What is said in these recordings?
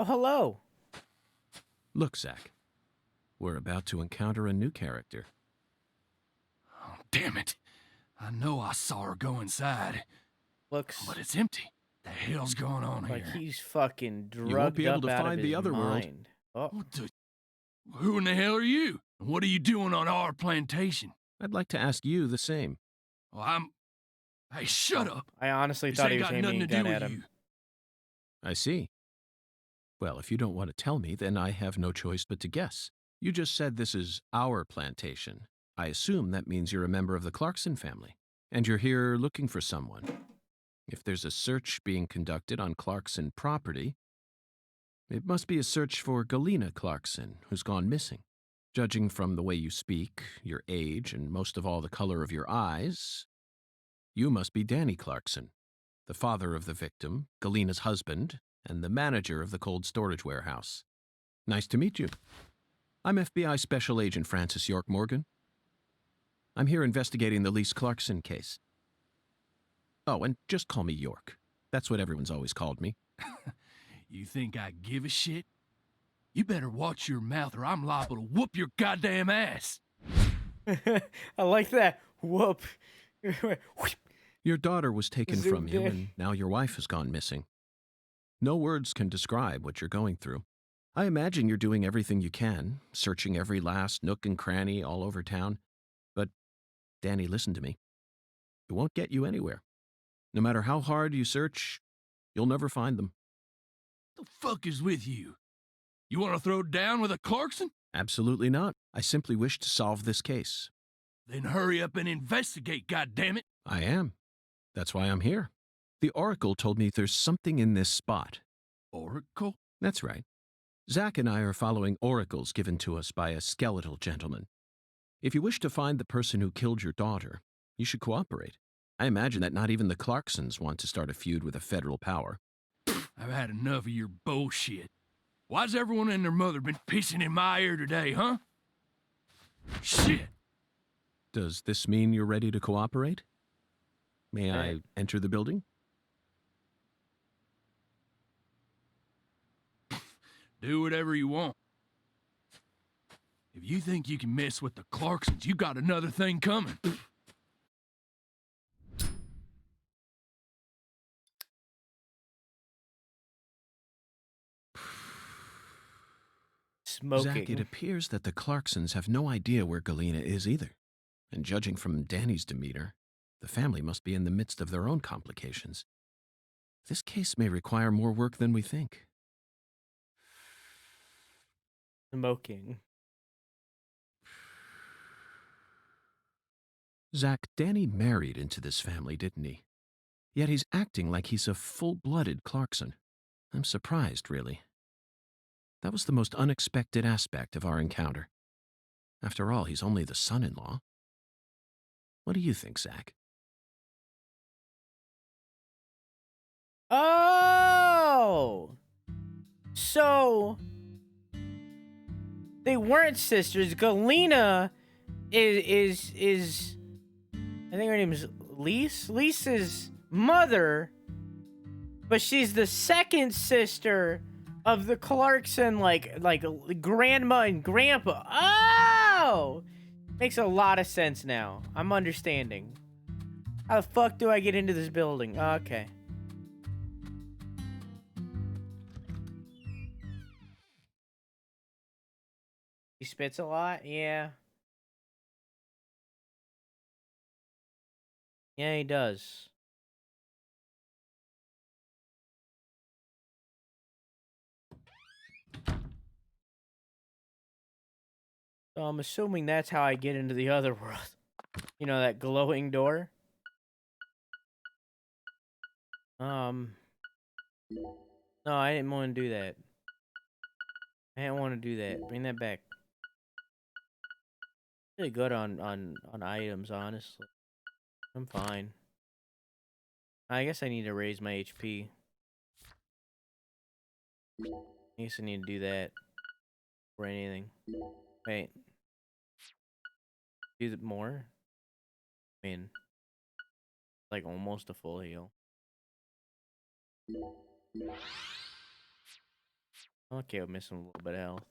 hello. Look, Zach. We're about to encounter a new character. Oh, damn it. I know I saw her go inside, Looks but it's empty. The hell's going on like here? he's fucking You won't be drugged able up to out find of the his other world. mind. Oh, What the... Who in the hell are you? And what are you doing on our plantation? I'd like to ask you the same. Well, Hey, shut up. I honestly This thought he ain't was got aiming nothing a to do gun with at him. you. I see. Well, if you don't want to tell me, then I have no choice but to guess. You just said this is our plantation. I assume that means you're a member of the Clarkson family, and you're here looking for someone. If there's a search being conducted on Clarkson property, it must be a search for Galena Clarkson, who's gone missing. Judging from the way you speak, your age, and most of all the color of your eyes, you must be Danny Clarkson, the father of the victim, Galena's husband, and the manager of the cold storage warehouse. Nice to meet you. I'm FBI Special Agent Francis York Morgan. I'm here investigating the Lise Clarkson case. Oh, and just call me York. That's what everyone's always called me. You think I give a shit? You better watch your mouth or I'm liable to whoop your goddamn ass. I like that. Whoop. Your daughter was taken from Zoomed you, in. and now your wife has gone missing. No words can describe what you're going through. I imagine you're doing everything you can, searching every last nook and cranny all over town. But, Danny, listen to me. It won't get you anywhere. No matter how hard you search, you'll never find them. The fuck is with you? You want to throw down with a Clarkson? Absolutely not. I simply wish to solve this case. Then hurry up and investigate, goddammit. I am. That's why I'm here. The Oracle told me there's something in this spot. Oracle? That's right. Zach and I are following oracles given to us by a skeletal gentleman. If you wish to find the person who killed your daughter, you should cooperate. I imagine that not even the Clarksons want to start a feud with a federal power. I've had enough of your bullshit. Why's everyone and their mother been pissing in my ear today, huh? Shit! Does this mean you're ready to cooperate? May I enter the building? Do whatever you want. If you think you can mess with the Clarksons, you got another thing coming. Smoking. Zach, it appears that the Clarksons have no idea where Galena is either. And judging from Danny's demeanor, the family must be in the midst of their own complications. This case may require more work than we think. Smoking. Zach, Danny married into this family, didn't he? Yet he's acting like he's a full-blooded Clarkson. I'm surprised, really. That was the most unexpected aspect of our encounter. After all, he's only the son-in-law. What do you think, Zach? Oh! So they weren't sisters. Galena is I think her name is Lise. Lisa's mother, but she's the second sister of the Clarkson, like grandma and grandpa. Oh! Makes a lot of sense now. I'm understanding. How the fuck do I get into this building? Okay. He spits a lot? Yeah. Yeah, he does. So I'm assuming that's how I get into the other world. You know, that glowing door? No, I didn't want to do that. I didn't want to do that. Bring that back. Really good on items, honestly. I'm fine. I guess I need to raise my HP. I guess I need to do that. Or anything. Wait. Do it more? I mean, like almost a full heal. Okay, I'm missing a little bit of health.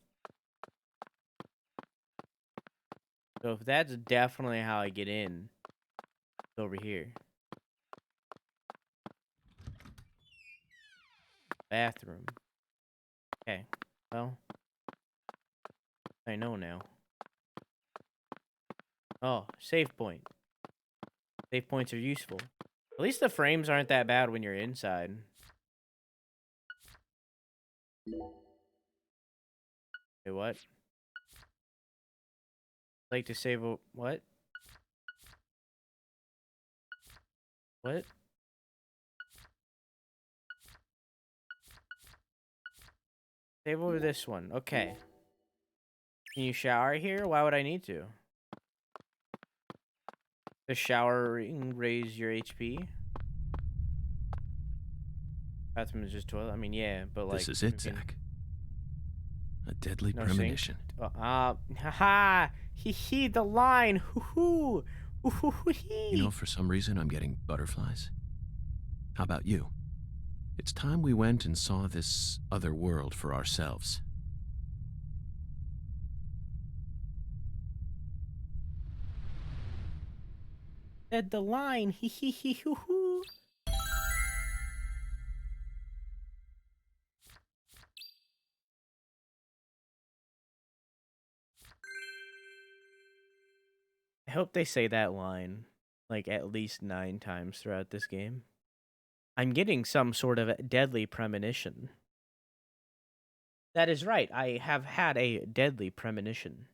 So if that's definitely how I get in, it's over here. Bathroom. Okay, well, I know now. Oh, save point. Save points are useful. At least the frames aren't that bad when you're inside. Wait, what? Like to save a... What? What? Save over this one. Okay. Can you shower here? Why would I need to? Does showering raise your HP? Bathroom is just toilet. I mean, yeah, but like... This is it, you can- Zach. A deadly No premonition. Haha! Hee, the line! Hoo-hoo! Hoo-hoo-hee! You know, for some reason, I'm getting butterflies. How about you? It's time we went and saw this other world for ourselves. Said the line. Hee hee hee hoo hoo. I hope they say that line like at least 9 times throughout this game. I'm getting some sort of deadly premonition. That is right. I have had a deadly premonition.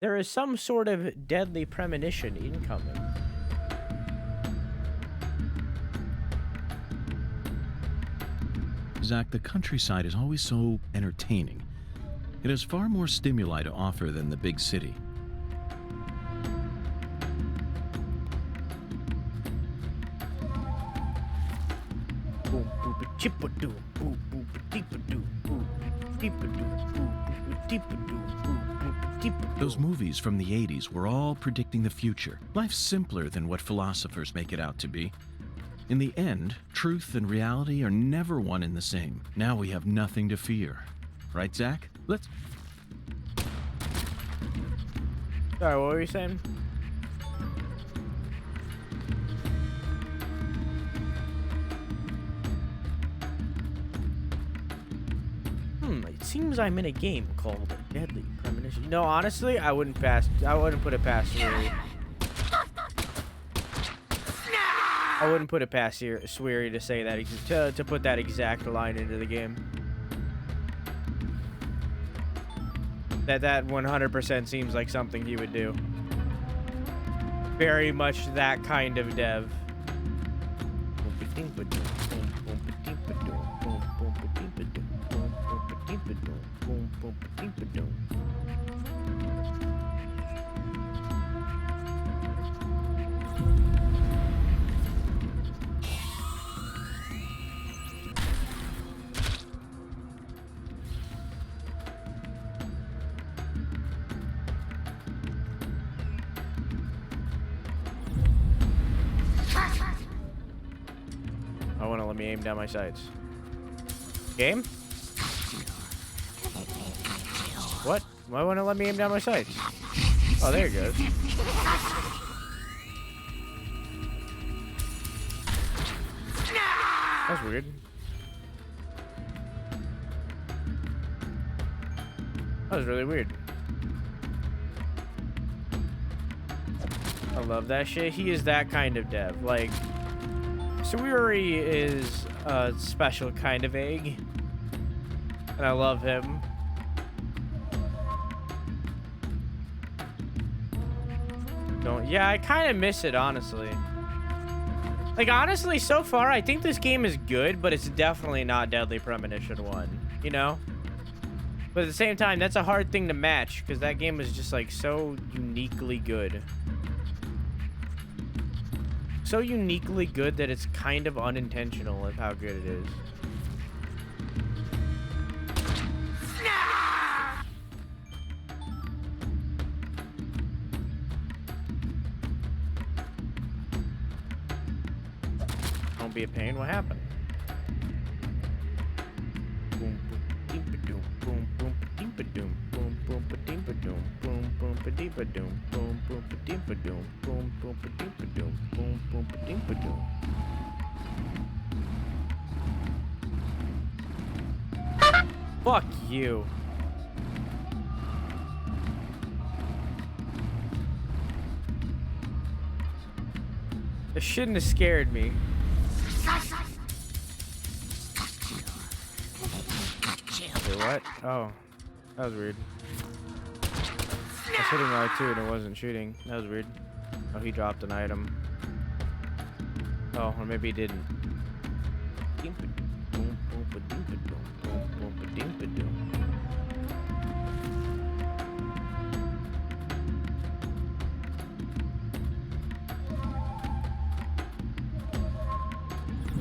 There is some sort of deadly premonition incoming. Zach, the countryside is always so entertaining. It has far more stimuli to offer than the big city. Boom boop chippadoo, boop boop deepadoo, boop deepadoo, boop deepadoo, boop deepadoo. Those movies from the 80s were all predicting the future. Life's simpler than what philosophers make it out to be. In the end, truth and reality are never one and the same. Now we have nothing to fear. Right, Zach? Let's... Sorry, what were you saying? It seems I'm in a game called Deadly Premonition. No, honestly, I wouldn't put it past Sweary. I wouldn't put it past Sweary to say that, to put that exact line into the game. That 100% seems like something he would do. Very much that kind of dev. I want to let me aim down my sights. Game? What? Why won't it let me aim down my sights? Oh, there it goes. That's weird. That was really weird. I love that shit. He is that kind of dev. Like, Sweary is a special kind of egg. And I love him. Yeah, I kind of miss it, honestly. Like, honestly, so far, I think this game is good, but it's definitely not Deadly Premonition 1, you know? But at the same time, that's a hard thing to match, because that game is just, like, so uniquely good. So uniquely good that it's kind of unintentional of how good it is. Don't be a pain. What happened? dee ba doom, boom boom ba dee ba doom, boom boom ba dee ba doom, boom boom ba dee ba doom. Fuck you. It shouldn't have scared me. Wait, what? Oh, that was weird. I was hitting R2 and it wasn't shooting. That was weird. Oh, he dropped an item. Oh, or maybe he didn't. I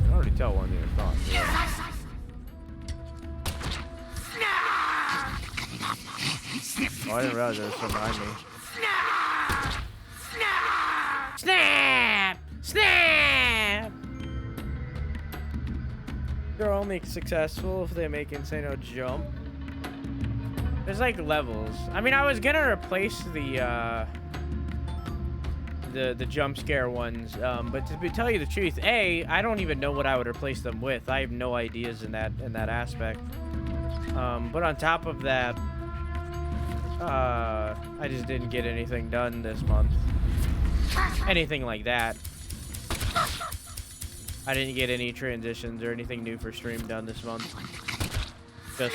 can already tell one thing is gone. Yeah. Oh, I didn't realize there was some behind me. Snap! Snap! They're only successful if they make Insano jump. There's like levels. I mean, I was gonna replace the jump scare ones, but to tell you the truth, I don't even know what I would replace them with. I have no ideas in that aspect. But on top of that, I just didn't get anything done this month. Anything like that. I didn't get any transitions or anything new for stream done this month. Just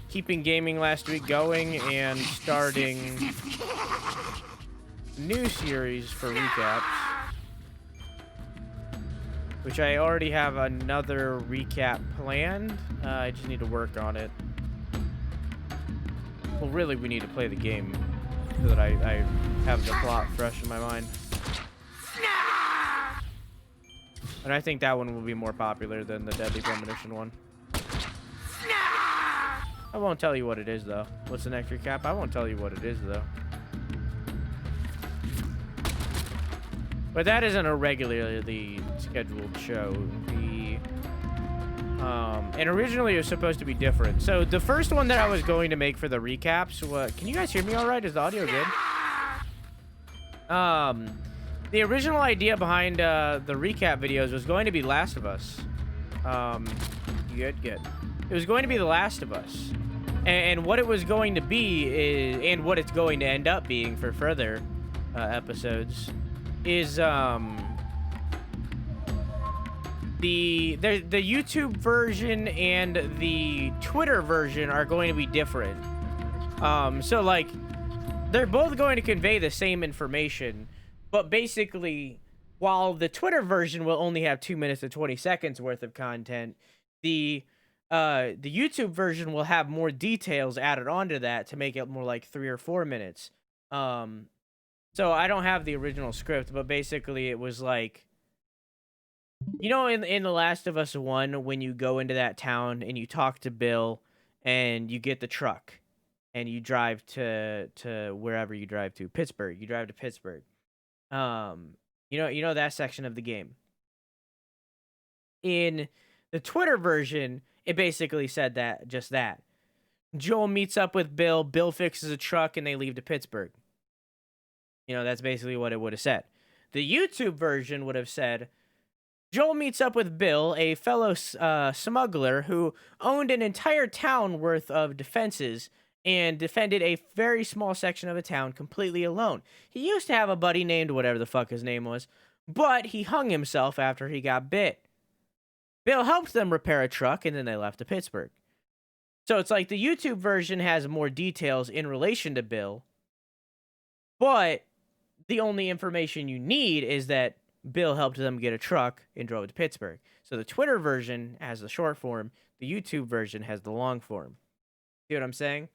keeping gaming last week going and starting new series for recaps. Which I already have another recap planned. I just need to work on it. Well, really, we need to play the game so that I have the plot fresh in my mind. And I think that one will be more popular than the Deadly Premonition one. I won't tell you what it is, though. What's the next recap? I won't tell you what it is, though. But that isn't a regularly scheduled show. And originally it was supposed to be different. So the first one that I was going to make for the recaps, can you guys hear me all right? Is the audio good? The original idea behind the recap videos was going to be Last of Us. Good. It was going to be The Last of Us. And what it was going to be is, and what it's going to end up being for further episodes, is the YouTube version and the Twitter version are going to be different. So like, they're both going to convey the same information, but basically, while the Twitter version will only have 2 minutes and 20 seconds worth of content, the YouTube version will have more details added onto that to make it more like 3 or 4 minutes. So I don't have the original script, but basically it was like, you know, in The Last of Us 1, when you go into that town and you talk to Bill and you get the truck and you drive to wherever you drive to, Pittsburgh. You drive to Pittsburgh. You know that section of the game. In the Twitter version, it basically said just that. Joel meets up with Bill, Bill fixes a truck, and they leave to Pittsburgh. You know, that's basically what it would have said. The YouTube version would have said, Joel meets up with Bill, a fellow smuggler who owned an entire town worth of defenses and defended a very small section of a town completely alone. He used to have a buddy named whatever the fuck his name was, but he hung himself after he got bit. Bill helped them repair a truck, and then they left to Pittsburgh. So it's like the YouTube version has more details in relation to Bill, but the only information you need is that Bill helped them get a truck and drove to Pittsburgh. So the Twitter version has the short form. The YouTube version has the long form. See what I'm saying?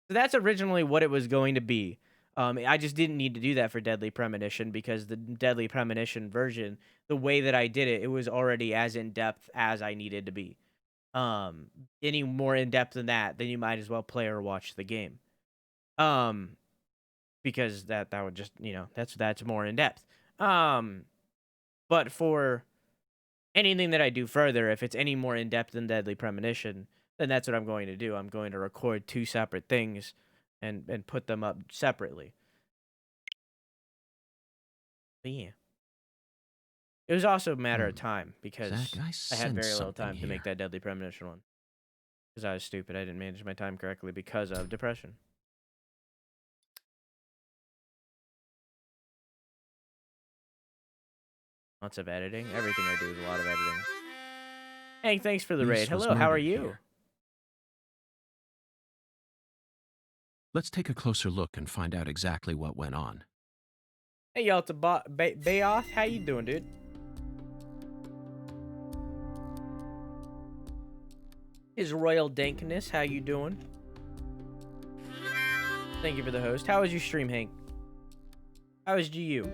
So that's originally what it was going to be. I just didn't need to do that for Deadly Premonition because the Deadly Premonition version, the way that I did it, it was already as in-depth as I needed to be. Any more in-depth than that, then you might as well play or watch the game. Because that would just, you know, that's more in-depth. But for anything that I do further, if it's any more in-depth than Deadly Premonition, then that's what I'm going to do. I'm going to record 2 separate things and put them up separately. But yeah. It was also a matter of time because Zach, I had very sense little something time to here. make that Deadly Premonition one. Because I was stupid. I didn't manage my time correctly because of depression. Lots of editing. Everything I do is a lot of editing. Hank, thanks for the Lise raid. was Hello, how are murdered you? here. Let's take a closer look and find out exactly what went on. Hey, Yalta Bayoth, how you doing, dude? His Royal Dankness, how you doing? Thank you for the host. How was your stream, Hank? How was GU?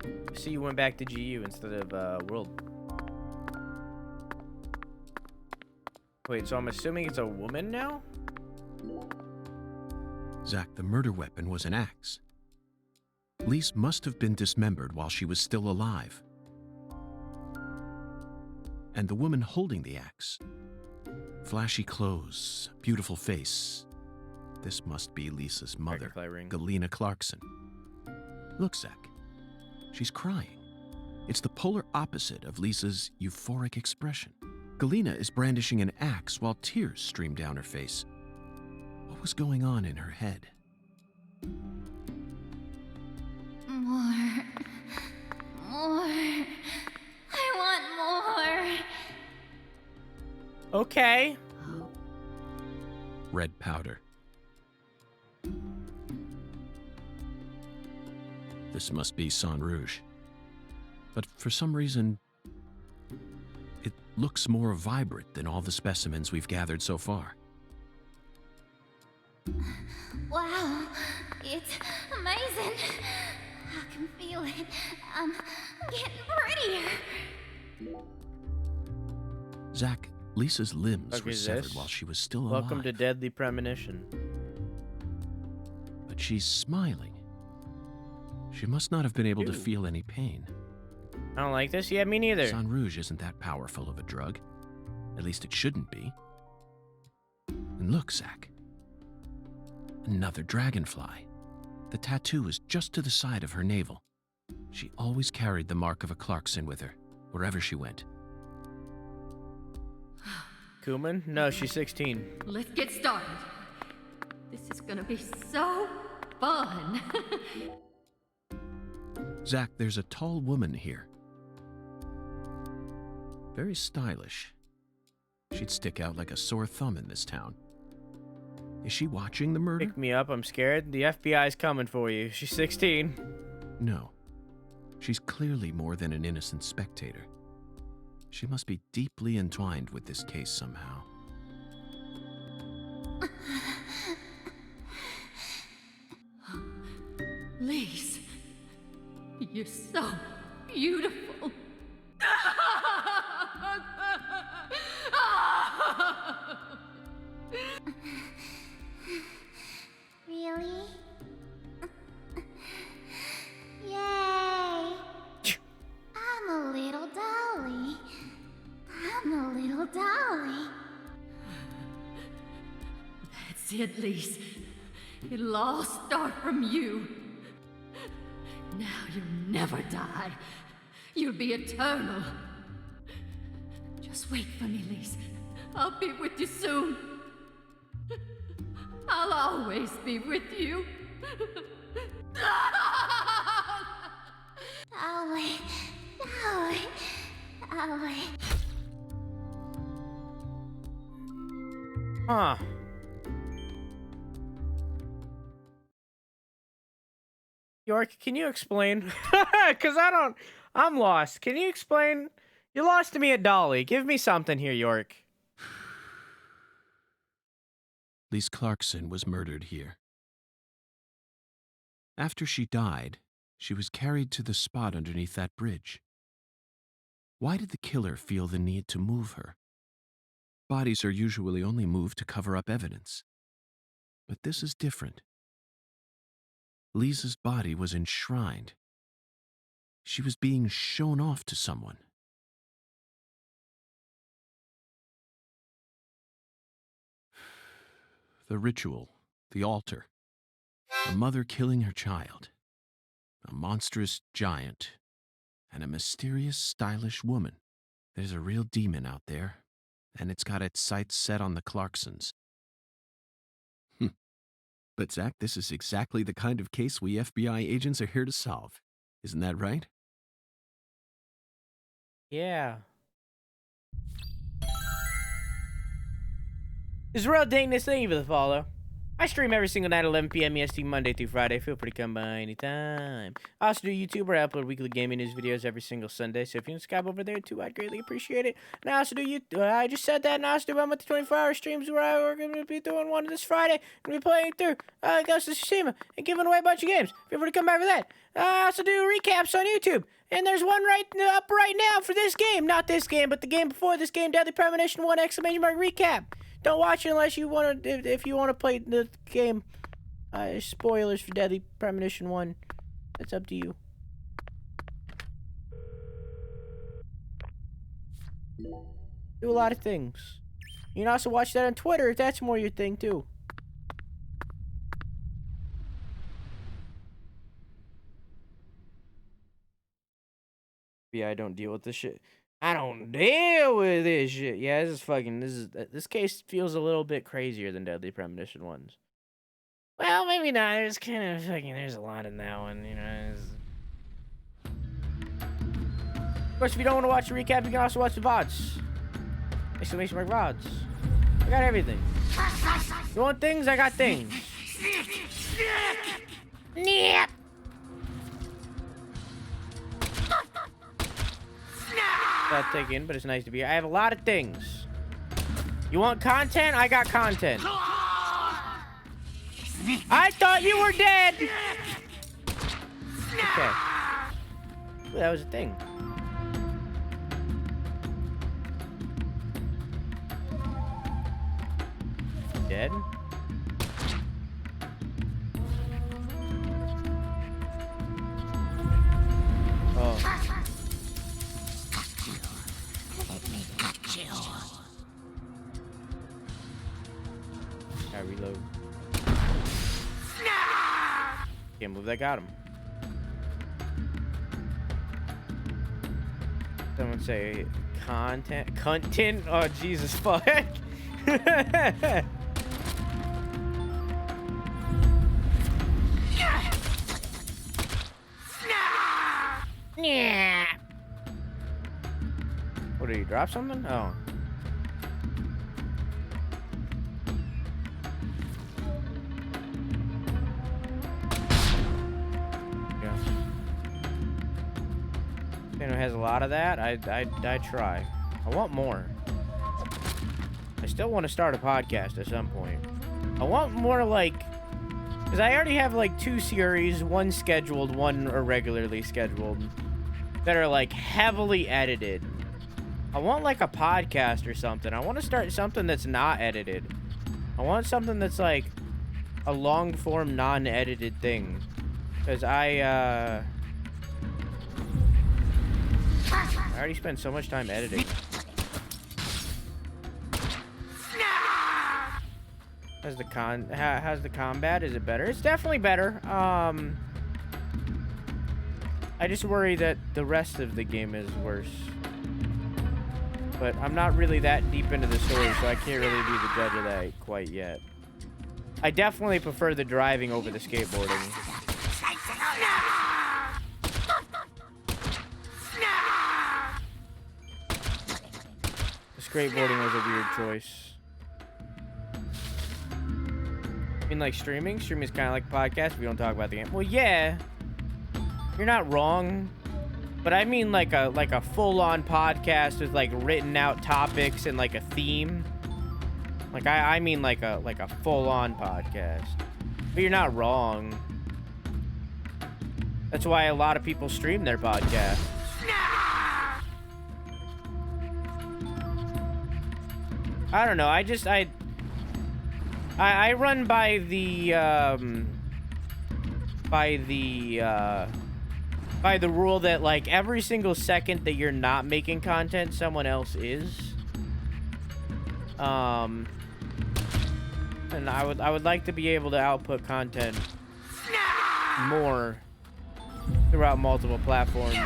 I see you went back to GU instead of World. Wait, so I'm assuming it's a woman now? Zach, the murder weapon was an axe. Lise must have been dismembered while she was still alive. And the woman holding the axe. Flashy clothes, beautiful face. This must be Lisa's mother, Galena Clarkson. Look, Zach. She's crying. It's the polar opposite of Lisa's euphoric expression. Galena is brandishing an axe while tears stream down her face. What was going on in her head? More. I want more. Okay. Red powder. This must be Sang Rouge. But for some reason, it looks more vibrant than all the specimens we've gathered so far. Wow, it's amazing. I can feel it. I'm getting prettier. Zach, Lisa's limbs Fuck were is severed this? while she was still alive. Welcome to Deadly Premonition. But she's smiling. She must not have been able to Ew. feel any pain. I don't like this. Yeah, me neither. Sang Rouge isn't that powerful of a drug. At least it shouldn't be. And look, Zach. Another dragonfly. The tattoo is just to the side of her navel. She always carried the mark of a Clarkson with her, wherever she went. Kuman? No, she's 16. Let's get started. This is gonna be so fun. Zach, there's a tall woman here. Very stylish. She'd stick out like a sore thumb in this town. Is she watching the murder? Pick me up, I'm scared. The FBI's coming for you. She's 16. No. She's clearly more than an innocent spectator. She must be deeply entwined with this case somehow. Lise, you're so beautiful. Really? Yay! I'm a little dolly. I'm a little dolly. That's it, Lise. It'll all start from you. Now you'll never die. You'll be eternal. Just wait for me, Lise. I'll be with you soon. I'll always be with you. Dolly. Dolly. Dolly. Huh. York, can you explain? Because I'm lost. Can you explain? You lost to me at Dolly. Give me something here, York. Lise Clarkson was murdered here. After she died, she was carried to the spot underneath that bridge. Why did the killer feel the need to move her? Bodies are usually only moved to cover up evidence. But this is different. Lisa's body was enshrined. She was being shown off to someone. The ritual, the altar, A mother killing her child. A monstrous giant. And a mysterious, stylish woman. There's a real demon out there, and it's got its sights set on the Clarksons. But Zach, this is exactly the kind of case we FBI agents are here to solve. Isn't that right? Yeah. Israel Dankness, thank you for the follow. I stream every single night at 11 p.m. EST, Monday through Friday. Feel free to come by anytime. I also do YouTube, where I upload weekly gaming news videos every single Sunday. So if you can subscribe over there too, I'd greatly appreciate it. And I also do YouTube. I just said that, and I also do monthly 24-hour streams where we're going to be doing one this Friday. We're going to be playing through Ghost of Tsushima and giving away a bunch of games. Feel free to come by for that. I also do recaps on YouTube. And there's one up right now for this game. Not this game, but the game before this game, Deadly Premonition 1 ! Recap. Don't watch it unless you want to. If you want to play the game, spoilers for Deadly Premonition 1. It's up to you. Do a lot of things. You can also watch that on Twitter if that's more your thing too. Yeah, I don't deal with this shit. I don't deal with this shit. Yeah, this case feels a little bit crazier than Deadly Premonition 1's. Well, maybe not. There's kind of there's a lot in that one, you know. Of course, if you don't want to watch the recap, you can also watch the VODs. Exclamation mark VODs. I got everything. You want things? I got things. Yep. That taken, but it's nice to be here. I have a lot of things. You want content? I got content. I thought you were dead. Okay. Ooh, that was a thing. Dead? Oh. I reload. Can't move that, got him. Someone say content? Oh, Jesus, fuck. Yeah. What, did he drop something? Oh. It has a lot of that. I try. I want more. I still want to start a podcast at some point. I want more, like, because I already have like 2 series, one scheduled, one irregularly scheduled, that are like heavily edited. I want like a podcast or something. I want to start something that's not edited. I want something that's like a long form, non-edited thing, because I already spent so much time editing. How's the combat? Is it better? It's definitely better. I just worry that the rest of the game is worse. But I'm not really that deep into the story, so I can't really be the judge of that quite yet. I definitely prefer the driving over the skateboarding. Skateboarding was a weird choice. I mean, like streaming? Streaming is kind of like a podcast if we don't talk about the game. Well, yeah. You're not wrong. But I mean like a full-on podcast with like written out topics and like a theme. Like I mean like a full-on podcast. But you're not wrong. That's why a lot of people stream their podcasts. I don't know. I run by the rule that like every single second that you're not making content, someone else is. And I would like to be able to output content more throughout multiple platforms.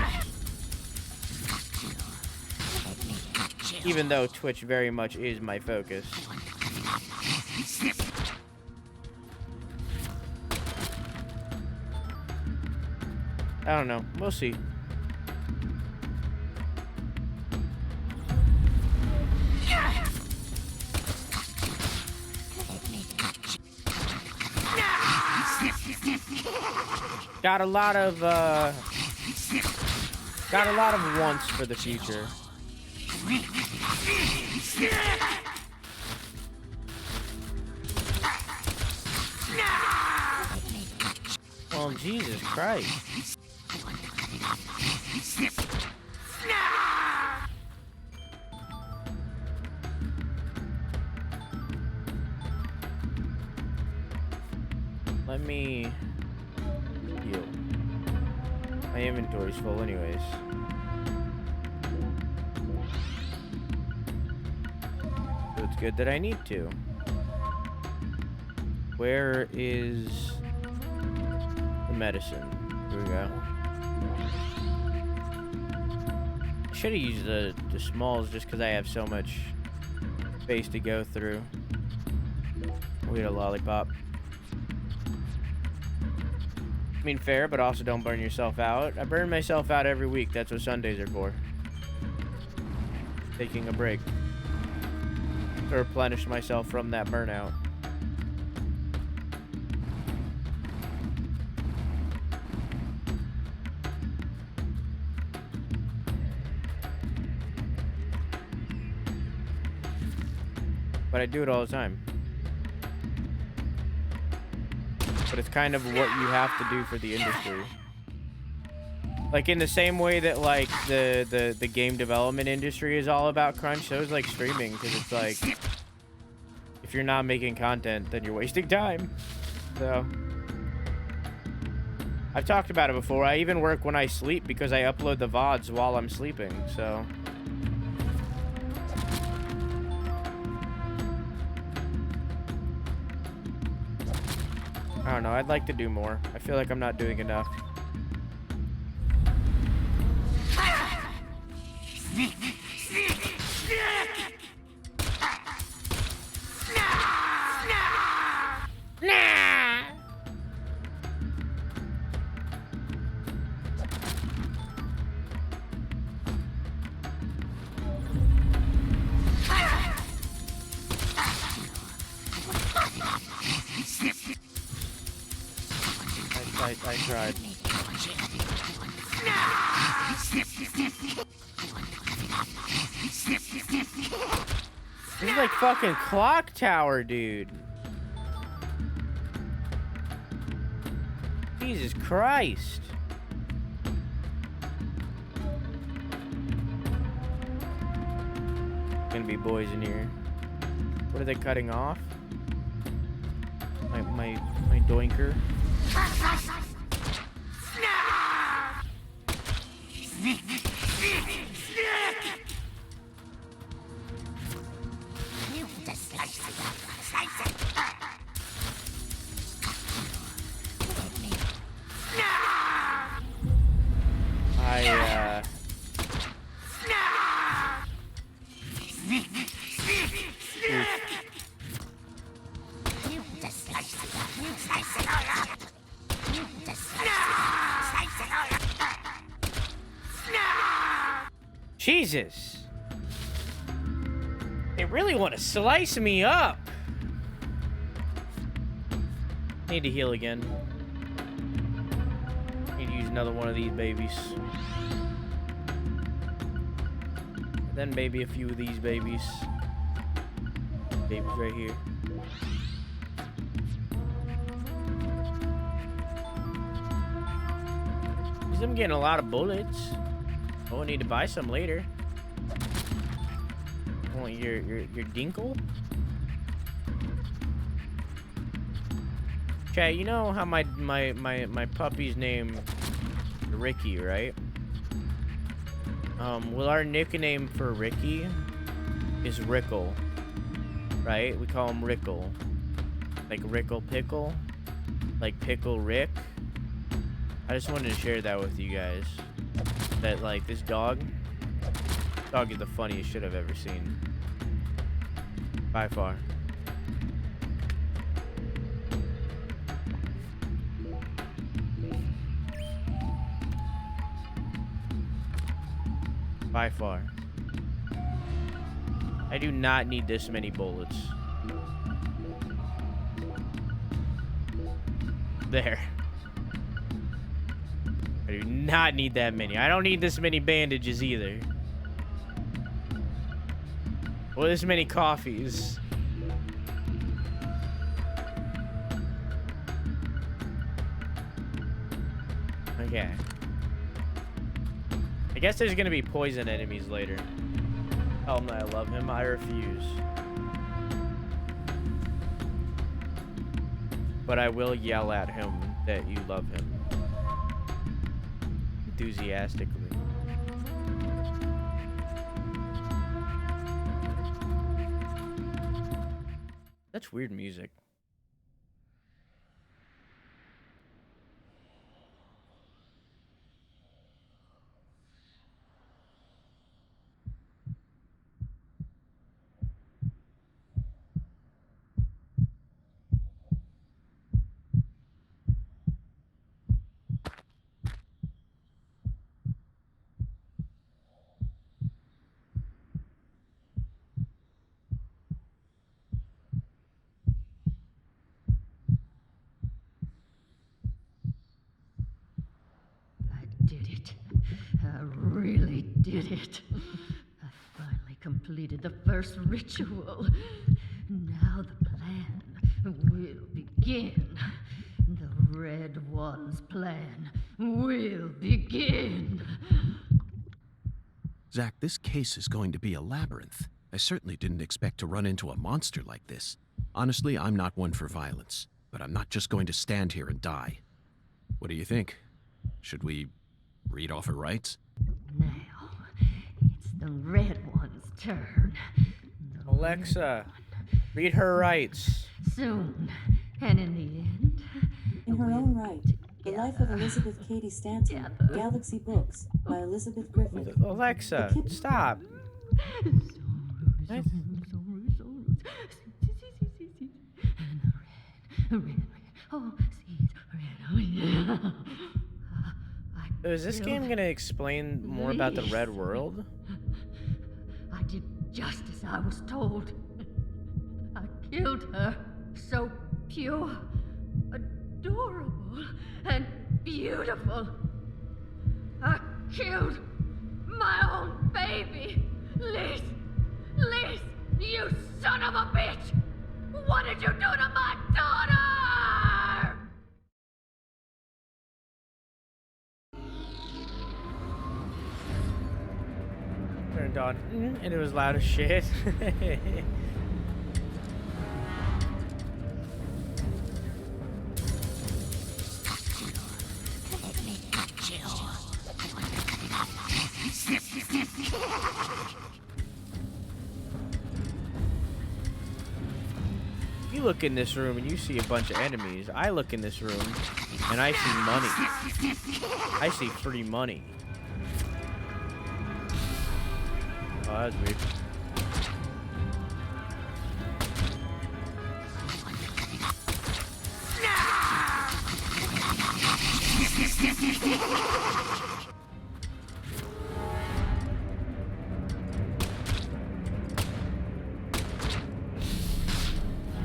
Even though Twitch very much is my focus. I don't know. We'll see. Got a lot of wants for the future. Oh, Jesus Christ. Let me heal. My inventory's full anyways. So it's good that I need to. Where is the medicine? Here we go. Should have used the smalls just because I have so much space to go through. We had a lollipop. I mean, fair, but also don't burn yourself out. I burn myself out every week. That's what Sundays are for. Taking a break. To replenish myself from that burnout. But I do it all the time. But it's kind of what you have to do for the industry. Like in the same way that like the game development industry is all about crunch, so is like streaming, because it's like if you're not making content, then you're wasting time. So I've talked about it before. I even work when I sleep because I upload the VODs while I'm sleeping, so I don't know, I'd like to do more. I feel like I'm not doing enough. I tried. This is like fucking Clock Tower, dude. Jesus Christ. Gonna be boys in here. What are they cutting off? My doinker. Jesus. They really want to slice me up. Need to heal again. Need to use another one of these babies. And then maybe a few of these babies. Babies right here. Because I'm getting a lot of bullets. Oh, I need to buy some later. Oh, your dinkle? Chat, you know how my puppy's name Ricky, right? Well, our nickname for Ricky is Rickle, right? We call him Rickle. Like Rickle Pickle, like Pickle Rick. I just wanted to share that with you guys. That, like, this dog is the funniest shit I've ever seen. By far. By far. I do not need this many bullets. There. I do not need that many. I don't need this many bandages either. Or this many coffees. Okay. I guess there's gonna be poison enemies later. Tell him that I love him. I refuse. But I will yell at him that you love him. Enthusiastically. That's weird music. Did it. I really did it. I finally completed the first ritual. Now the plan will begin. The Red One's plan will begin. Zach, this case is going to be a labyrinth. I certainly didn't expect to run into a monster like this. Honestly, I'm not one for violence, but I'm not just going to stand here and die. What do you think? Should we read off her rights? Now, it's the Red One's turn. The Alexa, read her rights. Soon, and in the end... In her own right, The Life of Elizabeth Cady Stanton, Galaxy Books, by Elizabeth Griffin. Alexa, stop. What? So is this game gonna explain more about the Red World? I did just as I was told. I killed her. So pure, adorable, and beautiful. I killed my own baby. Liz, you son of a bitch! What did you do to my daughter? Turned on, and it was loud as shit. You look in this room and you see a bunch of enemies. I look in this room and I see money. I see free money. Oh, that's weird.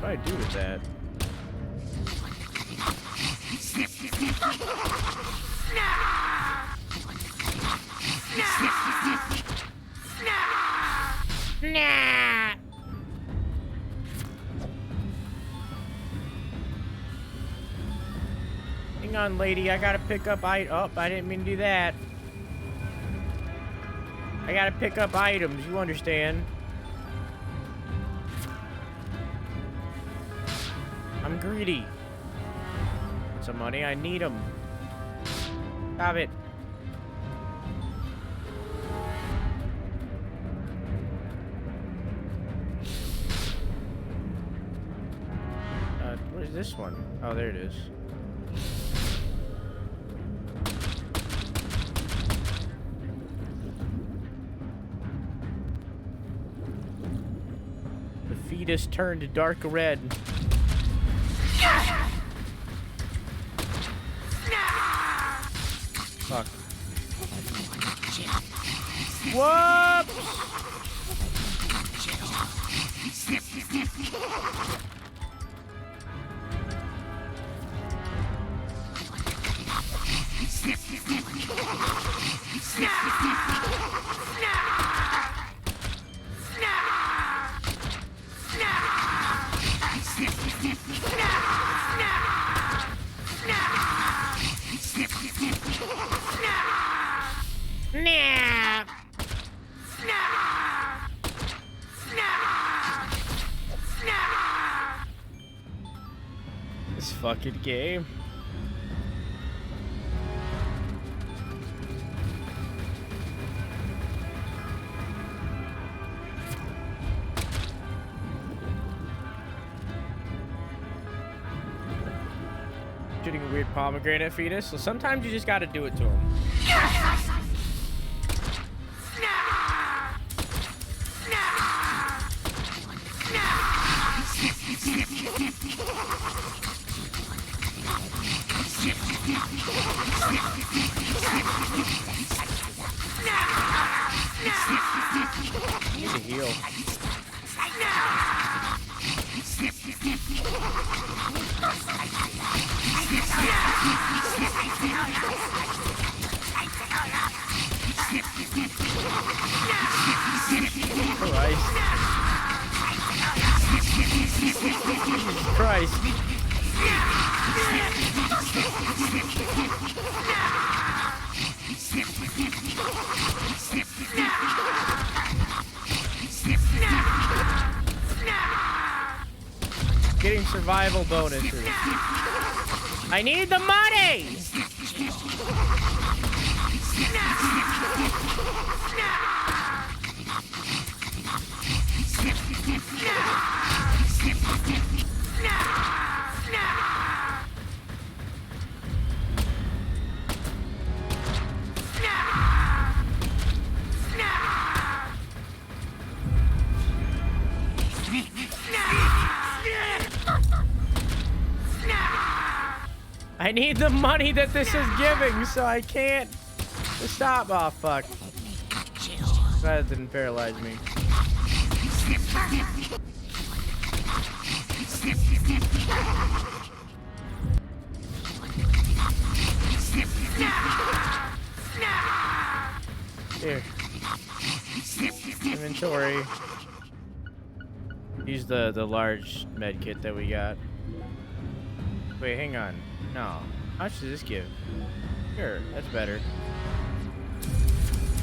What do I do with that? Nah. Hang on, lady. I gotta pick up oh, I didn't mean to do that. I gotta pick up items. You understand? I'm greedy. Some money. I need them. Stop it. Where's this one? Oh, there it is. fetus turned dark red. Fuck. Whoop! Nah. This fucking game. Shooting a weird pomegranate fetus, so sometimes you just gotta do it to him. Need to heal. Christ. Getting survival bonuses. I need the money! I need the money that this is giving, so I can't stop. Oh, fuck. That didn't paralyze me. Here. Inventory. Use the large med kit that we got. Wait, hang on. No. How much does this give? Sure, that's better.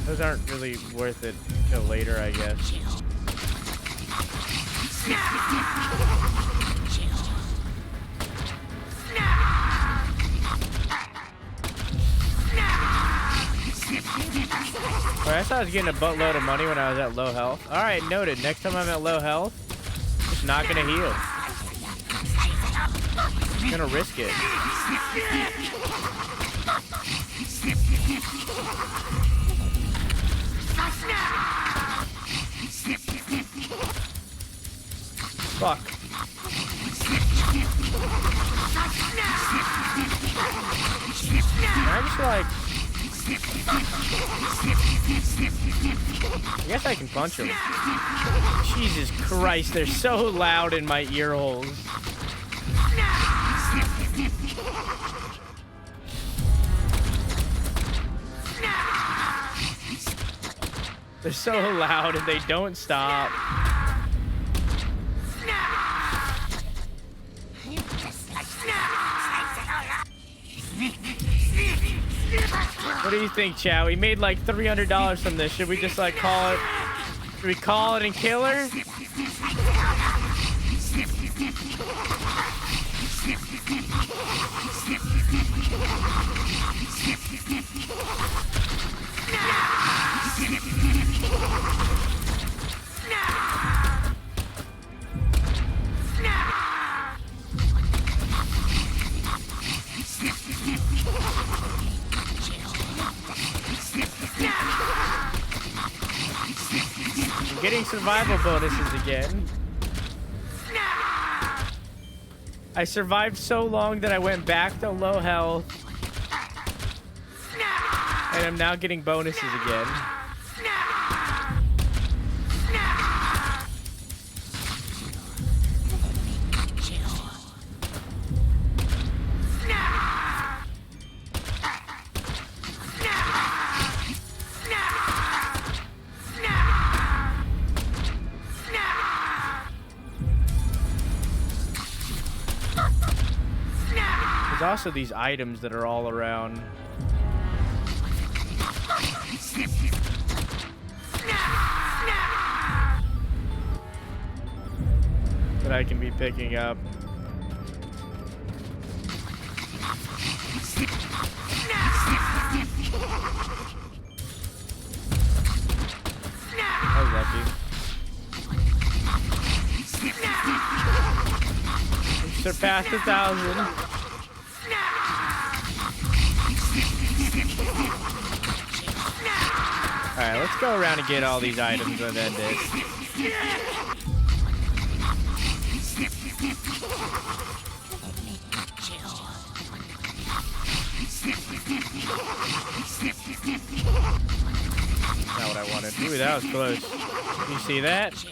Those aren't really worth it till later, I guess. Alright, I thought I was getting a buttload of money when I was at low health. Alright, noted. Next time I'm at low health, just not gonna heal. I'm gonna risk it. Fuck. I'm just like... I guess I can punch him. Jesus Christ, they're so loud in my ear holes. They're so loud and they don't stop. What do you think, Chow? We made like $300 from this. Should we just like call it? Should we call it and kill her? I'm getting survival bonuses again. I survived so long that I went back to low health. And I'm now getting bonuses again. There's also these items that are all around. That I can be picking up. I was lucky. We surpassed 1,000. Alright, let's go around and get all these items and end it. Not what I wanted. Ooh, that was close. You see that?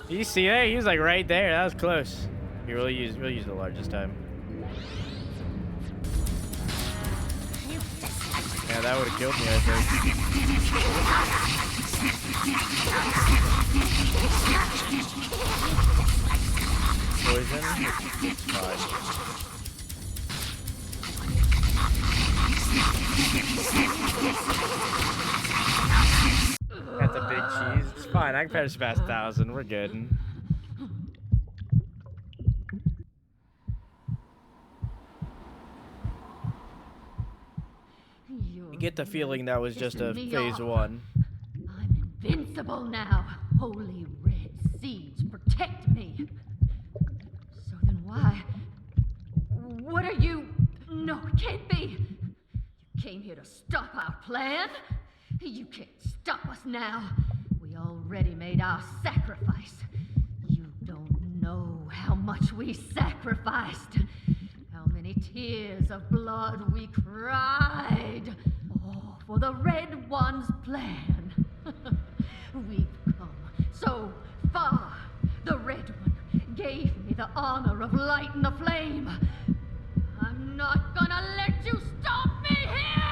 You see that? He was like right there. That was close. Here, we'll use the largest time. Yeah, that would have killed me, I think. Poison? Fine. Got the big cheese. It's fine. I can pass past 1,000. We're good. You get the feeling that was just a phase 1. I'm invincible now. Holy red seeds protect me. So then why? What are you? No, it can't be. You came here to stop our plan? You can't stop us now. We already made our sacrifice. You don't know how much we sacrificed. How many tears of blood we cried. All for the Red One's plan. We've come so far. The Red One gave me the honor of lighting the flame. I'm not gonna let you stop me here!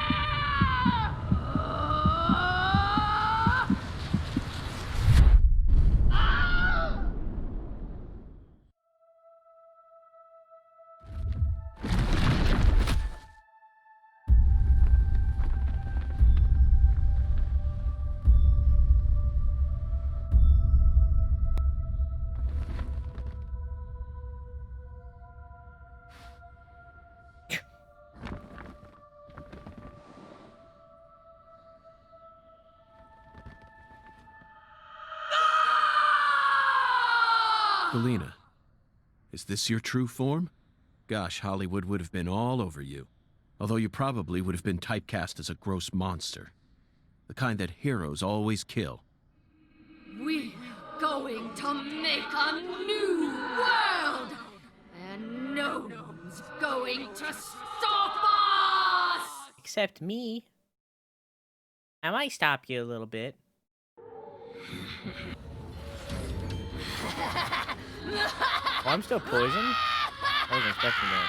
Galena, is this your true form? Gosh, Hollywood would have been all over you. Although you probably would have been typecast as a gross monster. The kind that heroes always kill. We're going to make a new world! And no one's going to stop us! Except me. I might stop you a little bit. Oh, I'm still poisoned? I wasn't expecting that.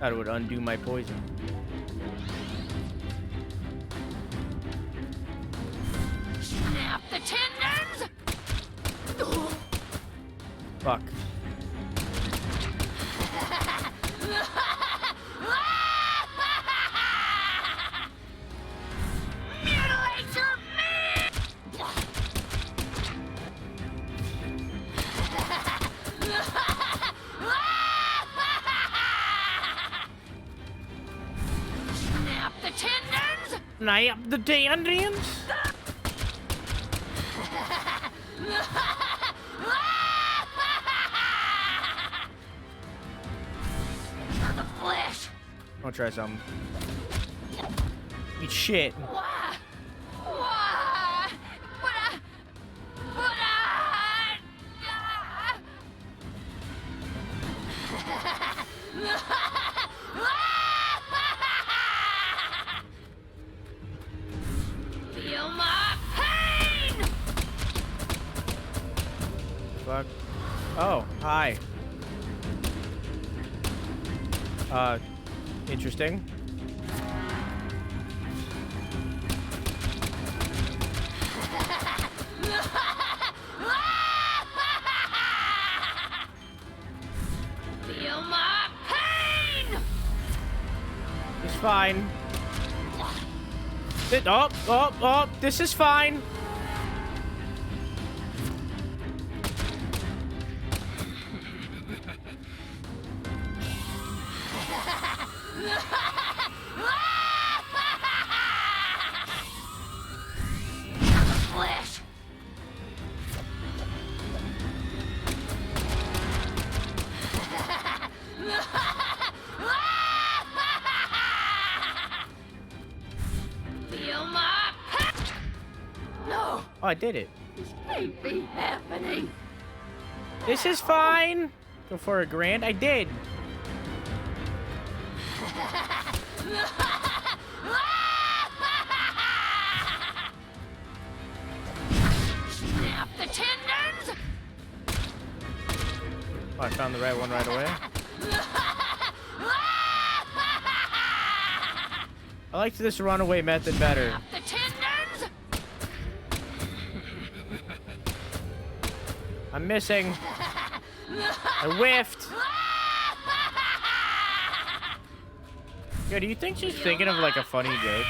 Thought it would undo my poison. Snap the tendons! Fuck. Mutilate your meat! Snap the tendons! Snap the tendons? For the flesh! I'll try something. Eat shit. Why? Why? Fuck. Oh, hi. Interesting. Feel my pain! It's fine. Oh, this is fine. Flesh! Feel my pain! No! Oh, I did it. This can't be happening! This is fine. Go for a grand. I did. Snap the tendons! Oh, I found the right one right away. I liked this runaway method better. Snap the tendons! I'm missing. I whiffed. Yo, do you think she's thinking of like a funny joke?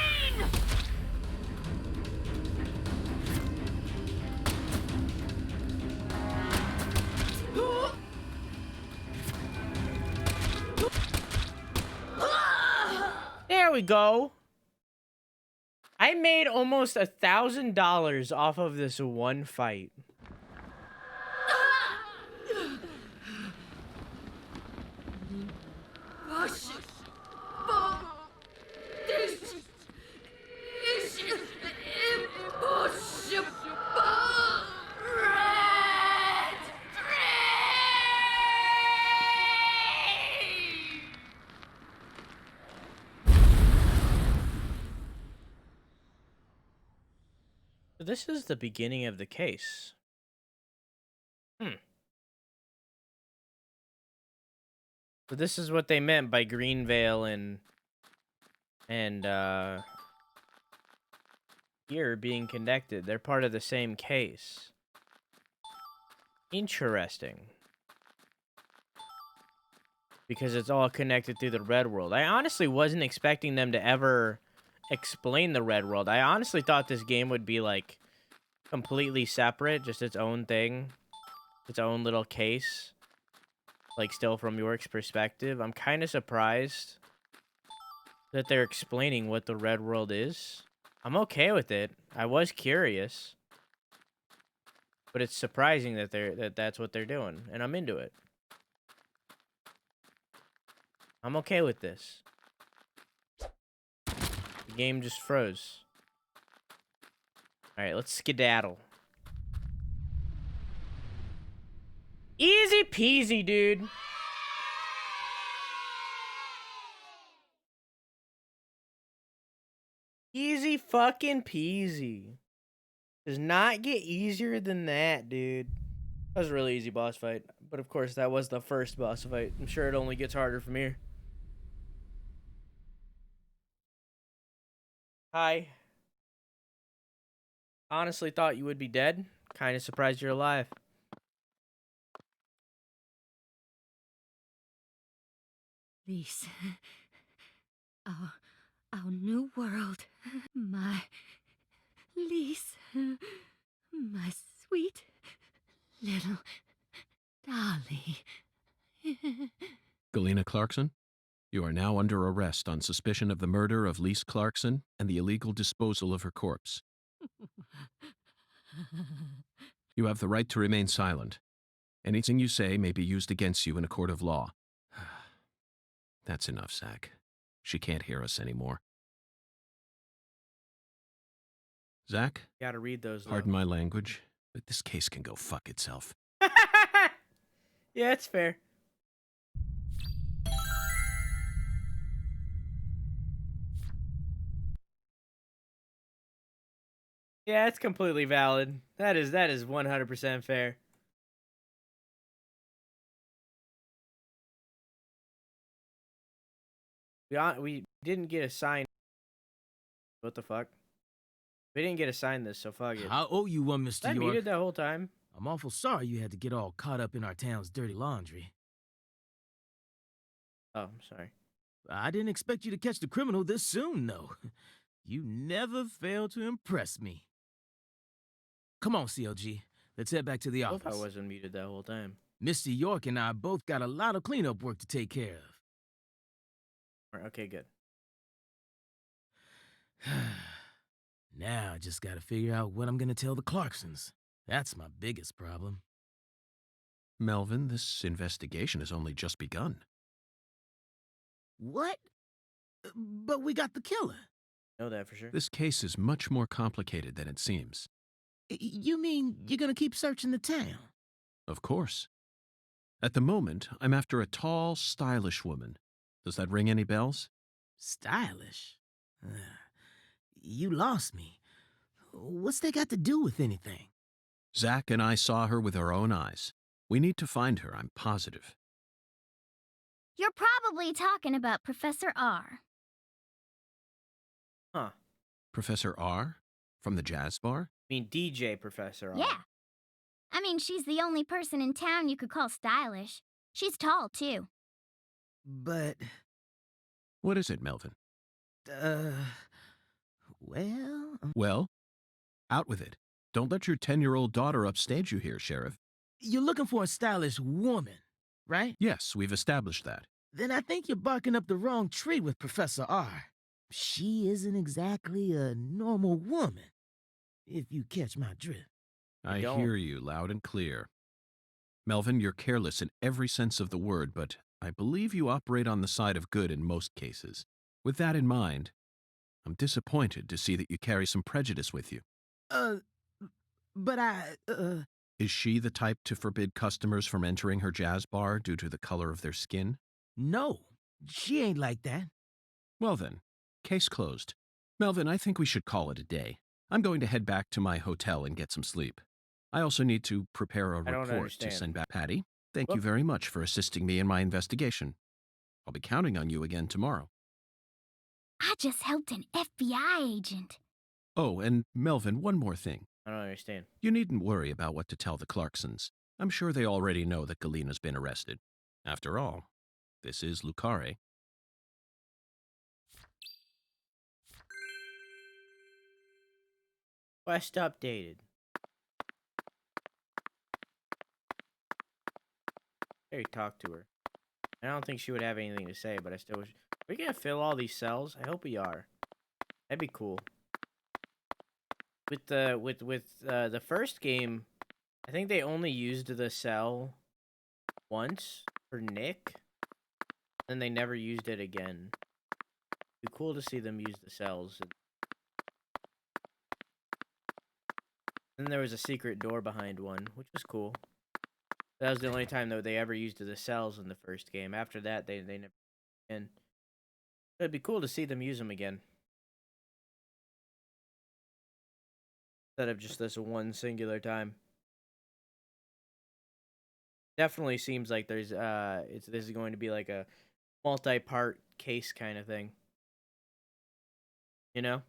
There we go. I made almost $1,000 off of this one fight. This is impossible! Red So this is the beginning of the case. So this is what they meant by Greenvale and here being connected. They're part of the same case. Interesting. Because it's all connected through the Red World. I honestly wasn't expecting them to ever explain the Red World. I honestly thought this game would be like completely separate, just its own thing, its own little case, like still from York's perspective. I'm kind of surprised that they're explaining what the Red World is. I'm okay with it. I was curious, but it's surprising that that's what they're doing, and I'm into it. I'm okay with this. The game just froze. All right, let's skedaddle. Easy peasy, dude. Easy fucking peasy. Does not get easier than that, dude. That was a really easy boss fight. But of course, that was the first boss fight. I'm sure it only gets harder from here. Hi. Honestly thought you would be dead. Kind of surprised you're alive. Lise, our new world, my Lise, my sweet little dolly. Galena Clarkson, you are now under arrest on suspicion of the murder of Lise Clarkson and the illegal disposal of her corpse. You have the right to remain silent. Anything you say may be used against you in a court of law. That's enough, Zach. She can't hear us anymore. Zach? Gotta read those. Pardon my language, but this case can go fuck itself. Yeah, it's fair. Yeah, it's completely valid. That is 100% fair. We didn't get assigned. What the fuck? We didn't get assigned this, so fuck it. I owe you one, Mr. I York. muted that whole time. I'm awful sorry you had to get all caught up in our town's dirty laundry. Oh, I'm sorry. I didn't expect you to catch the criminal this soon, though. You never fail to impress me. Come on, CLG. Let's head back to the I hope I office. wasn't muted that whole time. Mr. York and I both got a lot of cleanup work to take care of. Alright, okay, good. Now I just gotta figure out what I'm gonna tell the Clarksons. That's my biggest problem. Melvin, this investigation has only just begun. What? But we got the killer. Know that for sure. This case is much more complicated than it seems. You mean you're gonna keep searching the town? Of course. At the moment, I'm after a tall, stylish woman. Does that ring any bells? Stylish? You lost me. What's that got to do with anything? Zach and I saw her with our own eyes. We need to find her, I'm positive. You're probably talking about Professor R. Huh. Professor R? From the jazz bar? I mean, DJ Professor R. Yeah. I mean, she's the only person in town you could call stylish. She's tall, too. But, What is it, Melvin? well... Well, out with it. Don't let your 10-year-old daughter upstage you here, Sheriff. You're looking for a stylish woman, right? Yes, we've established that. Then I think you're barking up the wrong tree with Professor R. She isn't exactly a normal woman, if you catch my drift. I don't. hear you loud and clear. Melvin, you're careless in every sense of the word, but I believe you operate on the side of good in most cases. With that in mind, I'm disappointed to see that you carry some prejudice with you. But Is she the type to forbid customers from entering her jazz bar due to the color of their skin? no, she ain't like that. Well then, case closed. Melvin, I think we should call it a day. I'm going to head back to my hotel and get some sleep. I also need to prepare a I don't report to understand. send back. Patty, thank you Whoop. very much for assisting me in my investigation. I'll be counting on you again tomorrow. I just helped an FBI agent. Oh, and Melvin, one more thing. I don't understand. You needn't worry about what to tell the Clarksons. I'm sure they already know that Galena's been arrested. After all, this is Carré. Quest updated. Harry talked to her. I don't think she would have anything to say, but I still wish. Are we gonna fill all these cells? I hope we are. That'd be cool. With the first game, I think they only used the cell once for Nick, and they never used it again. It'd be cool to see them use the cells. Then there was a secret door behind one, which was cool. That was the only time that they ever used the cells in the first game. After that, they never. And it'd be cool to see them use them again, instead of just this one singular time. Definitely seems like there's this is going to be like a multi-part case kind of thing. You know?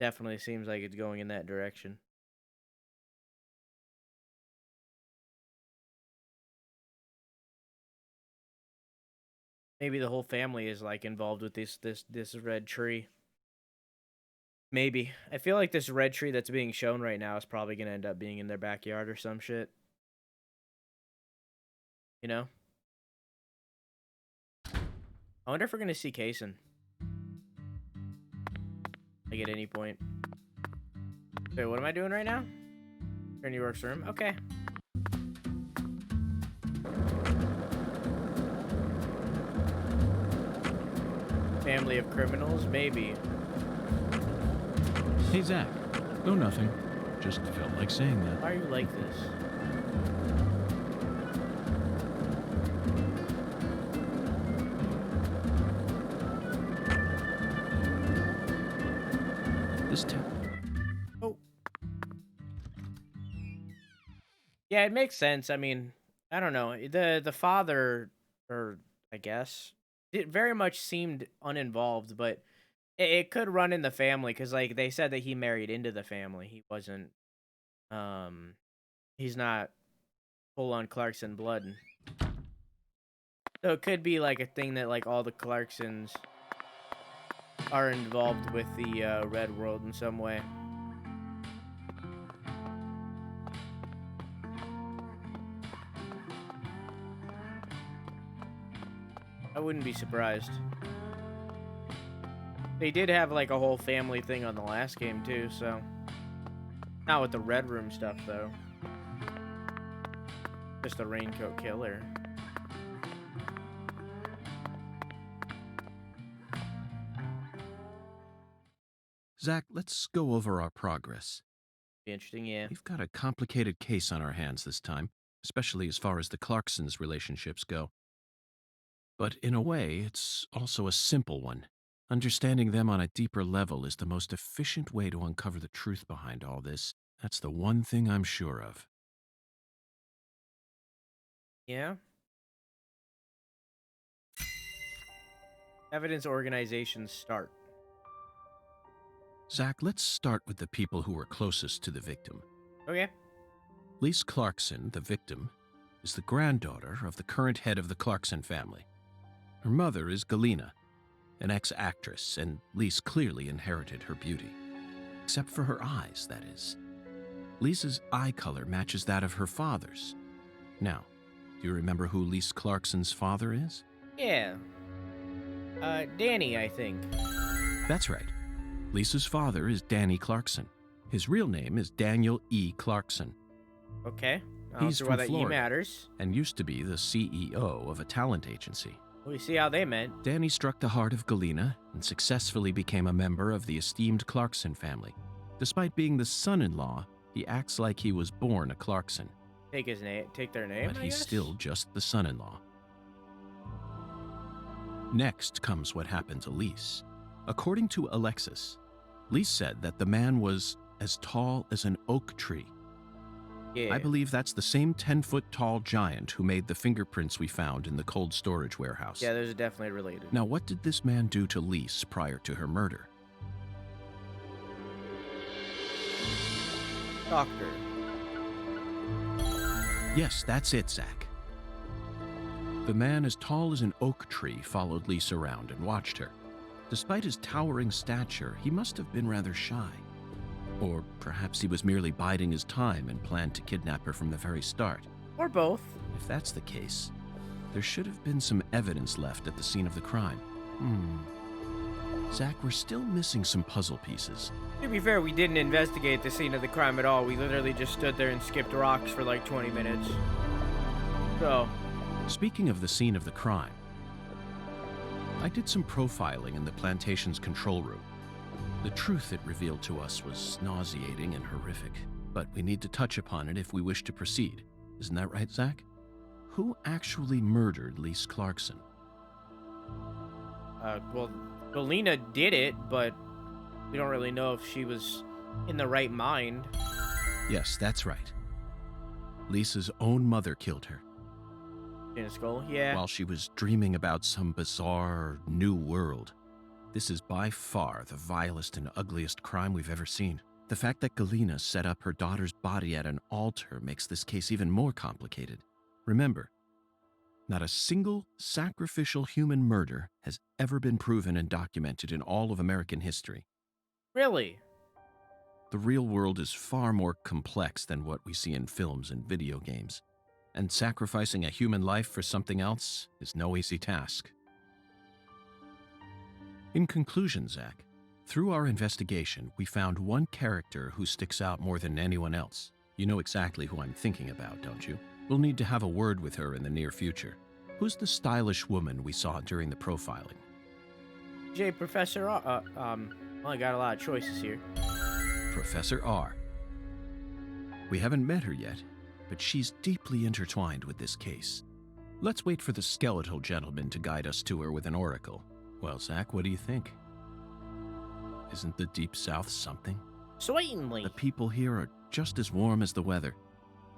Definitely seems like it's going in that direction. Maybe the whole family is like involved with this red tree. Maybe. I feel like this red tree that's being shown right now is probably going to end up being in their backyard or some shit. You know? I wonder if we're going to see Kaysen. Like at any point. Wait, what am I doing right now? Turn New York's room? Okay. Family of criminals? Maybe. Hey, Zach. No, nothing. Just felt like saying that. Why are you like this? This town. Oh. Yeah, it makes sense. I mean, I don't know. The father, or I guess, it very much seemed uninvolved, but it could run in the family because, like, they said that he married into the family. He wasn't, um, he's not full on Clarkson blood. So it could be like a thing that like all the Clarksons are involved with the Red World in some way. I wouldn't be surprised. They did have like a whole family thing on the last game too, so not with the Red Room stuff though. Just the Raincoat Killer. Zach, let's go over our progress. Be interesting, yeah. We've got a complicated case on our hands this time, especially as far as the Clarksons' relationships go. But in a way, it's also a simple one. Understanding them on a deeper level is the most efficient way to uncover the truth behind all this. That's the one thing I'm sure of. Yeah. Evidence organization start. Zach, let's start with the people who were closest to the victim. Okay. Lise Clarkson, the victim, is the granddaughter of the current head of the Clarkson family. Her mother is Galena, an ex-actress, and Lise clearly inherited her beauty. Except for her eyes, that is. Lisa's eye color matches that of her father's. Now, do you remember who Lise Clarkson's father is? Yeah. Danny, I think. That's right. Lisa's father is Danny Clarkson. His real name is Daniel E. Clarkson. Okay. He's see from why that E Florida matters. and used to be the CEO of a talent agency. We see how they met. Danny struck the heart of Galena and successfully became a member of the esteemed Clarkson family. Despite being the son-in-law, he acts like he was born a Clarkson. Take his name. Take their name. But I he's guess? still just the son-in-law. Next comes what happened to Lise. According to Alexis, Lise said that the man was as tall as an oak tree. Yeah. I believe that's the same 10-foot tall giant who made the fingerprints we found in the cold storage warehouse. Yeah, those are definitely related. Now, what did this man do to Lise prior to her murder? Doctor. Yes, that's it, Zach. The man as tall as an oak tree followed Lise around and watched her. Despite his towering stature, he must have been rather shy. Or perhaps he was merely biding his time and planned to kidnap her from the very start. Or both. If that's the case, there should have been some evidence left at the scene of the crime. Zach, we're still missing some puzzle pieces. To be fair, we didn't investigate the scene of the crime at all. We literally just stood there and skipped rocks for like 20 minutes. So. Speaking of the scene of the crime, I did some profiling in the plantation's control room. The truth it revealed to us was nauseating and horrific, but we need to touch upon it if we wish to proceed. Isn't that right, Zach? Who actually murdered Lise Clarkson? Well, Galena did it, but we don't really know if she was in the right mind. Yes, that's right. Lisa's own mother killed her. In a skull, yeah. While she was dreaming about some bizarre new world. This is by far the vilest and ugliest crime we've ever seen. The fact that Galena set up her daughter's body at an altar makes this case even more complicated. Remember, not a single sacrificial human murder has ever been proven and documented in all of American history. Really? The real world is far more complex than what we see in films and video games. And sacrificing a human life for something else is no easy task. In conclusion, Zach, through our investigation, we found one character who sticks out more than anyone else. You know exactly who I'm thinking about, don't you? We'll need to have a word with her in the near future. Who's the stylish woman we saw during the profiling? Professor R. Well, I got a lot of choices here. Professor R. We haven't met her yet, but she's deeply intertwined with this case. Let's wait for the skeletal gentleman to guide us to her with an oracle. Well, Zach, what do you think? Isn't the Deep South something? Certainly. The people here are just as warm as the weather,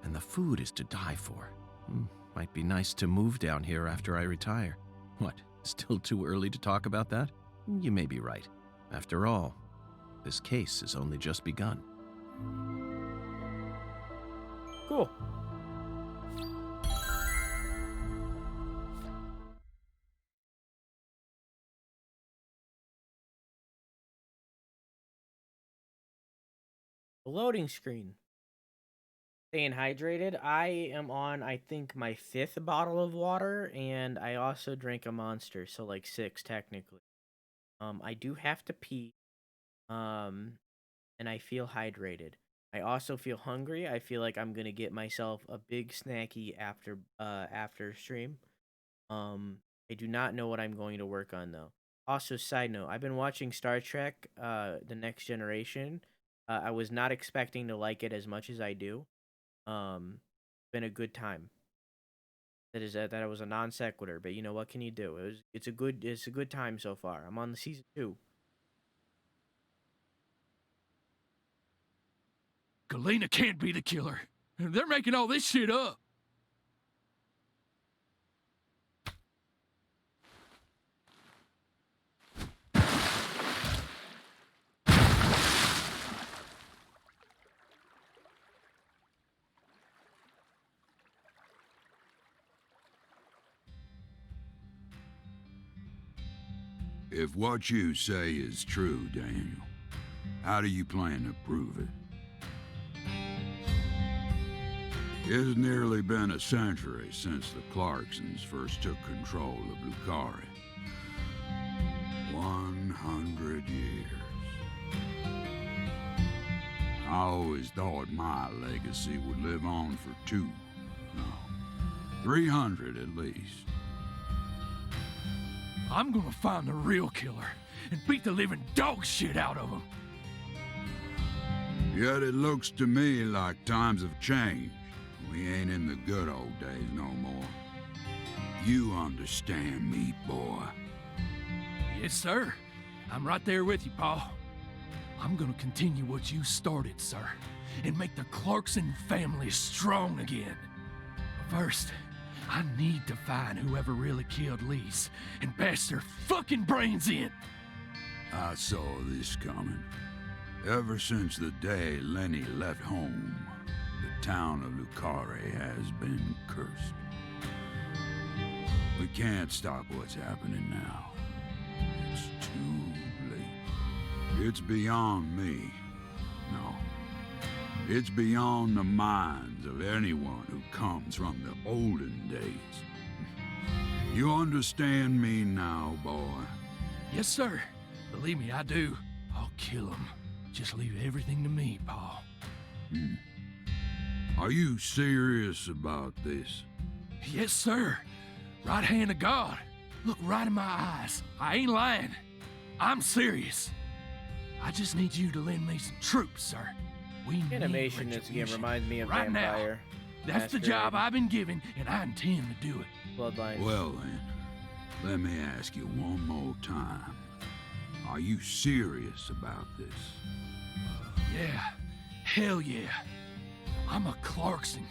and the food is to die for. Might be nice to move down here after I retire. What, Still too early to talk about that? You may be right. After all, this case has only just begun. Cool. Loading screen. Staying hydrated. I am on, I think, my 5th bottle of water, and I also drank a Monster, so like 6 technically. I do have to pee, and I feel hydrated. I also feel hungry. I feel like I'm gonna get myself a big snacky after stream. I do not know what I'm going to work on though. Also, side note, I've been watching Star Trek, The Next Generation. I was not expecting to like it as much as I do. Been a good time. That was a non sequitur, but you know what can you do? It's a good time so far. I'm on the season 2. Galena can't be the killer. They're making all this shit up. If what you say is true, Daniel, how do you plan to prove it? It's nearly been a century since the Clarksons first took control of Carré. 100 years. I always thought my legacy would live on for 300 at least. I'm gonna find the real killer and beat the living dog shit out of him. Yet it looks to me like times have changed. We ain't in the good old days no more. You understand me, boy. Yes, sir. I'm right there with you, Pa. I'm gonna continue what you started, sir, and make the Clarkson family strong again. But first, I need to find whoever really killed Lise and bash their fucking brains in. I saw this coming. Ever since the day Lenny left home, the town of Carré has been cursed. We can't stop what's happening now. It's too late. It's beyond me. No. It's beyond the minds of anyone who comes from the olden days. You understand me now, boy? Yes, sir. Believe me, I do. I'll kill him. Just leave everything to me, Pa. Are you serious about this? Yes, sir. Right hand of God. Look right in my eyes. I ain't lying. I'm serious. I just need you to lend me some troops, sir. We need Animation in this game retribution. reminds me of Right Vampire. now. That's the job I've been given, and I intend to do it. Bloodline. Well then, let me ask you one more time. Are you serious about this? Yeah. Hell yeah. I'm a Clarkson,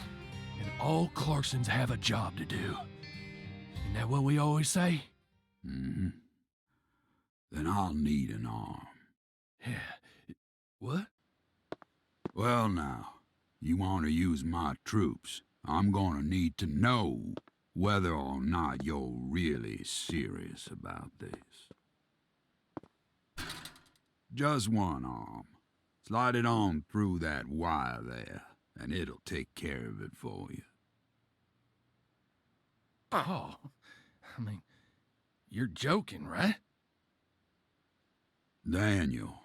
and all Clarksons have a job to do. Isn't that what we always say? Mm-hmm. Then I'll need an arm. Yeah. What? Well now, you want to use my troops, I'm gonna need to know whether or not you're really serious about this. Just one arm. Slide it on through that wire there, and it'll take care of it for you. Oh, I mean, you're joking, right? Daniel,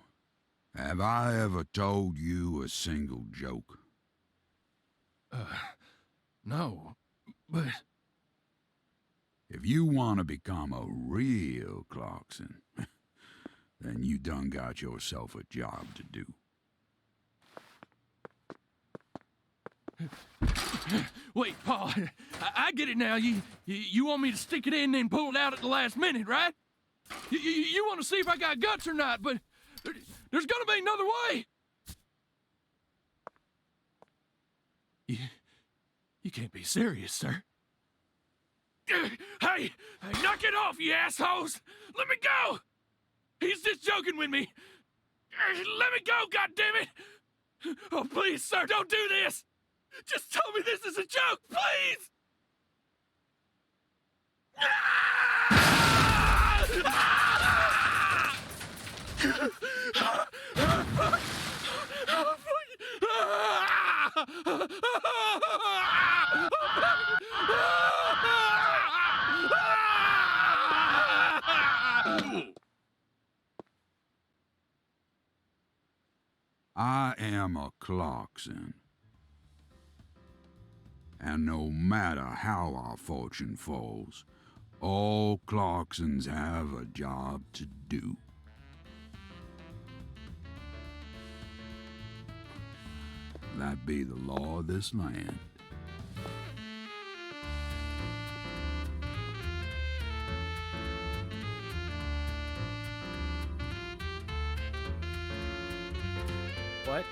have I ever told you a single joke? No, but... If you want to become a real Clarkson, then you done got yourself a job to do. Wait, Paul, I get it now. You want me to stick it in and then pull it out at the last minute, right? You want to see if I got guts or not, but there's gonna be another way. You can't be serious, sir. Hey, Hey, knock it off, you assholes! Let me go! He's just joking with me! Let me go, goddammit! Oh, please, sir, don't do this! Just tell me this is a joke, please! I am a Clarkson. And no matter how our fortune falls, all Clarksons have a job to do. That be the law of this land. What?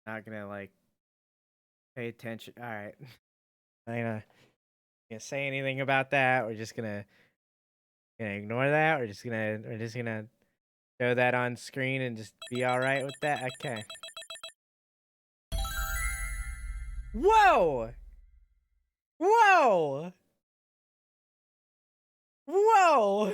Not gonna like pay attention. All right. Not gonna say anything about that. We're just gonna ignore that. We're just gonna show that on screen and just be all right with that. Okay. Whoa! Whoa! Whoa!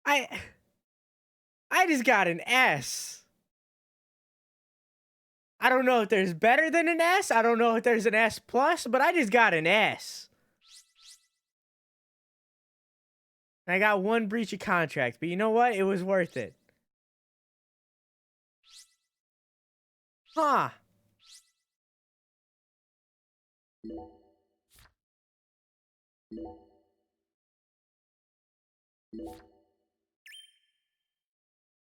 I just got an S. I don't know if there's better than an S. I don't know if there's an S plus, but I just got an S. I got one breach of contract, but you know what? It was worth it. Huh.